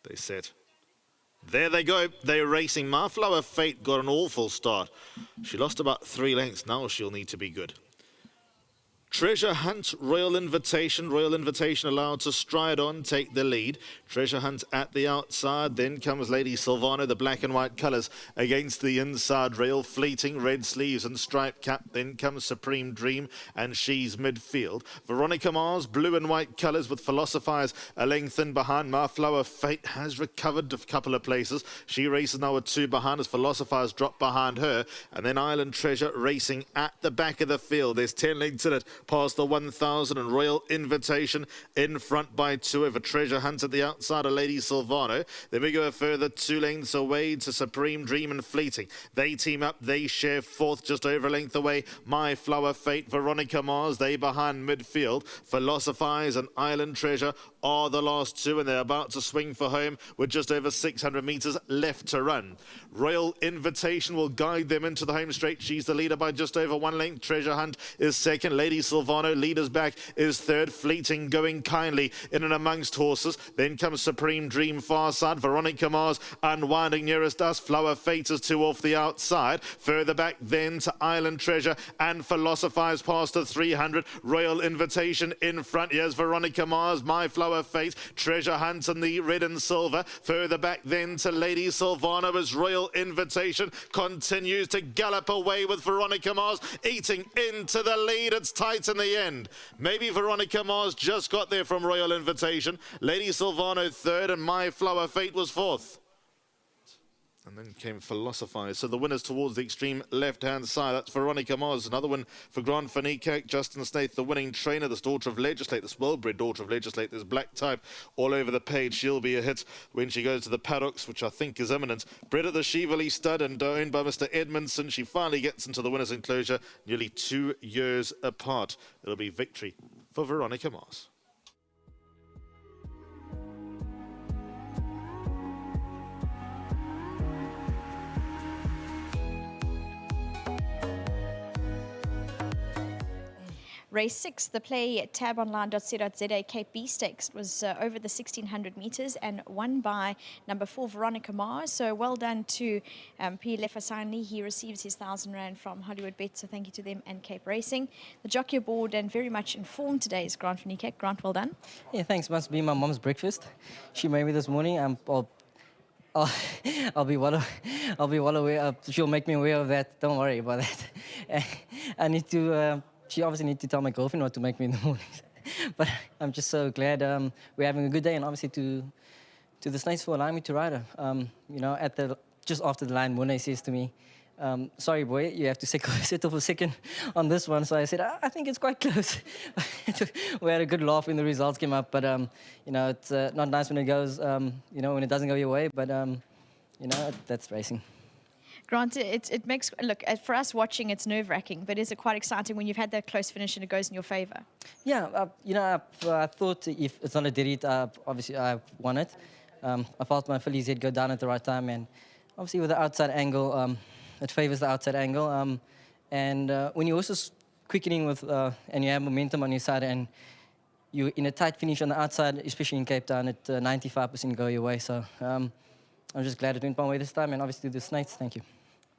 They set. There they go. They're racing. Marflower Fate got an awful start. She lost about 3 lengths. Now she'll need to be good. Treasure Hunt, Royal Invitation. Royal Invitation allowed to stride on, take the lead. Treasure Hunt at the outside. Then comes Lady Silvano, the black and white colours against the inside rail. Fleeting, red sleeves and striped cap. Then comes Supreme Dream, and she's midfield. Veronica Mars, blue and white colours with Philosophizers a length in behind. Marflower Fate has recovered a couple of places. She races now with 2 behind as Philosophizers drop behind her. And then Island Treasure racing at the back of the field. There's 10 lengths in it. Past the 1,000 and Royal Invitation in front by 2 over Treasure Hunt at the outside of Lady Silvano. Then we go a further 2 lengths away to Supreme Dream and Fleeting. They team up, they share 4th, just over a length away. My Flower Fate, Veronica Mars, they behind midfield. Philosophize and Island Treasure are the last 2, and they're about to swing for home with just over 600 metres left to run. Royal Invitation will guide them into the home straight. She's the leader by just over 1 length. Treasure Hunt is second. Lady Silvano, leaders back, is third. Fleeting going kindly in and amongst horses. Then comes Supreme Dream far side. Veronica Mars unwinding nearest us. Flower Fate is 2 off the outside. Further back then to Island Treasure and Philosophize past the 300. Royal Invitation in front. Here's Veronica Mars, My Flower Fate, Treasure Hunt and the red and silver. Further back then to Lady Silvano as Royal Invitation continues to gallop away with Veronica Mars eating into the lead. It's tight in the end. Maybe Veronica Mars just got there from Royal Invitation. Lady Silvano third and My Flower Fate was 4th. And then came Philosophize. So the winners towards the extreme left-hand side. That's Veronica Mars. Another one for Grand Veronica. Justin Snaith, the winning trainer. This daughter of Legislate, this well-bred daughter of Legislate. There's black type all over the page. She'll be a hit when she goes to the paddocks, which I think is imminent. Bred at the Shively stud and owned by Mr. Edmondson. She finally gets into the winner's enclosure nearly 2 years apart. It'll be victory for Veronica Mars. Race 6, the play tabonline.co.za Cape B Stakes was over the 1,600 metres and won by number 4 Veronica Mars. So well done to P. Lefasanli. He receives his 1,000 Rand from Hollywood Bet. So thank you to them and Cape Racing. The jockey aboard and very much informed today is Grant Veronica. Grant, well done. Yeah, thanks. Must be my mom's breakfast. She made me this morning. I'll be well aware. She'll make me aware of that. Don't worry about that. I need to. She obviously needs to tell my girlfriend not to make me in the mornings. But I'm just so glad we're having a good day, and obviously to the Snakes for allowing me to ride her. You know, just after the line, Mune says to me, "Sorry, boy, you have to settle for second on this one." So I said, "I think it's quite close." We had a good laugh when the results came up, but you know, it's not nice when it goes, you know, when it doesn't go your way. But you know, that's racing. Grant, it makes, look, for us watching, it's nerve-wracking, but is it quite exciting when you've had that close finish and it goes in your favour? Yeah, you know, I thought if it's not a dead heat, obviously I won it. I felt my filly's head go down at the right time, and obviously with the outside angle, it favours the outside angle. And when you're also quickening with, and you have momentum on your side, and you're in a tight finish on the outside, especially in Cape Town, at 95% go your way. So I'm just glad it went my way this time, and obviously the Snakes, thank you.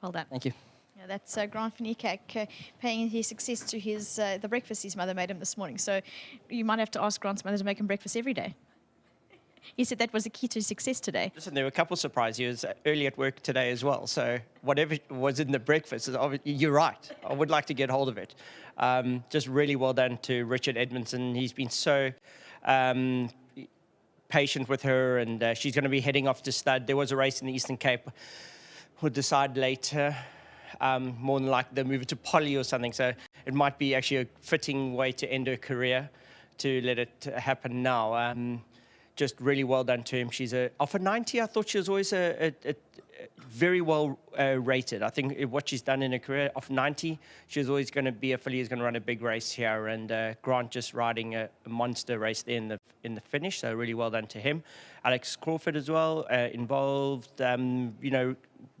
Well done. Thank you. Yeah, that's Grant Veronica paying his success to his the breakfast his mother made him this morning. So you might have to ask Grant's mother to make him breakfast every day. He said that was the key to his success today. Listen, there were a couple of surprises. He was early at work today as well. So whatever was in the breakfast, you're right. I would like to get hold of it. Just really well done to Richard Edmondson. He's been so patient with her, and she's going to be heading off to stud. There was a race in the Eastern Cape. We'll decide later. More than likely they'll move it to Polly or something. So it might be actually a fitting way to end her career, to let it happen now. Just really well done to him. She's off a 90. I thought she was always a very well rated. I think what she's done in her career, off 90, she was always going to be a filly who's going to run a big race here. And Grant just riding a monster race there in the finish. So really well done to him. Alex Crawford as well, involved. You know,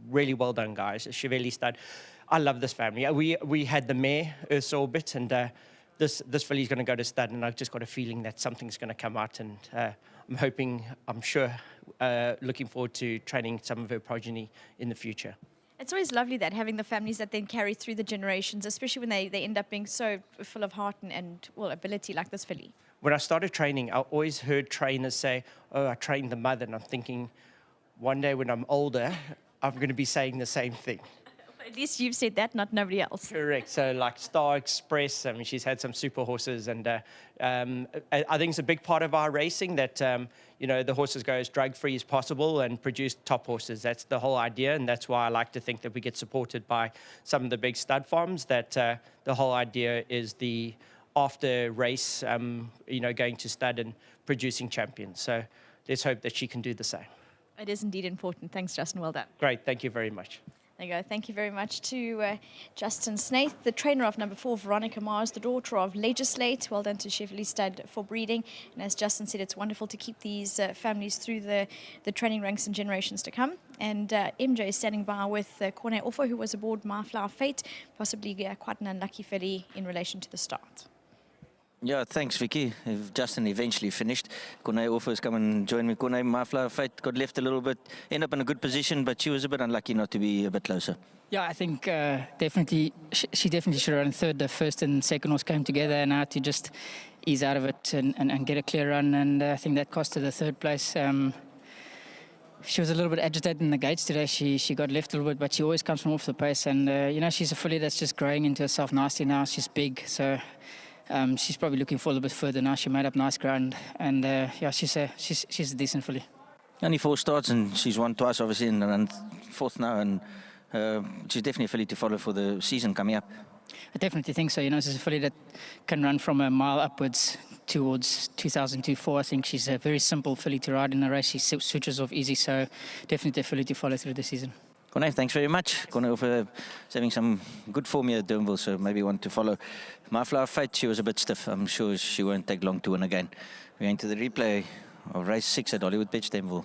really well done, guys. Shiveli stud. I love this family. We had the mare, Earth's Orbit, and this filly's going to go to stud, and I've just got a feeling that something's going to come out, and I'm hoping, I'm sure, looking forward to training some of her progeny in the future. It's always lovely that having the families that then carry through the generations, especially when they end up being so full of heart and well, ability like this filly. When I started training, I always heard trainers say, "Oh, I trained the mother," and I'm thinking, one day when I'm older, I'm going to be saying the same thing. At least you've said that, not nobody else. Correct. So like Star Express, I mean, she's had some super horses, and I think it's a big part of our racing that, the horses go as drug-free as possible and produce top horses. That's the whole idea, and that's why I like to think that we get supported by some of the big stud farms, that the whole idea is the after race, going to stud and producing champions. So let's hope that she can do the same. It is indeed important. Thanks, Justin. Well done. Great. Thank you very much. There you go. Thank you very much to Justin Snaith, the trainer of number 4, Veronica Mars, the daughter of Legislate. Well done to Chevrolet Stud for breeding. And as Justin said, it's wonderful to keep these families through the training ranks and generations to come. And MJ is standing by with Corne Offo, who was aboard Mayflower Fate, possibly quite an unlucky filly in relation to the start. Yeah, thanks, Vicky. If Justin eventually finished, Corne offers come and join me. Corne, Mayflower Fate got left a little bit, ended up in a good position, but she was a bit unlucky not to be a bit closer. Yeah, I think definitely she definitely should have run third. The first and second horse came together, and now to just ease out of it and get a clear run, and I think that cost her the third place. She was a little bit agitated in the gates today. She got left a little bit, but she always comes from off the pace, and she's a filly that's just growing into herself nicely now. She's big, so. She's probably looking for a little bit further now. She made up nice ground, and she's a decent filly. Only 4 starts, and she's won twice, obviously, and fourth now, and she's definitely a filly to follow for the season coming up. I definitely think so. She's a filly that can run from a mile upwards towards 2004. I think she's a very simple filly to ride in a race. She switches off easy, so definitely a filly to follow through the season. Corne, thanks very much. Corne is having some good form here at Durnville, so maybe want to follow. Mayflower Fate, she was a bit stiff. I'm sure she won't take long to win again. We're going to the replay of race 6 at Hollywood Beach, Durnville.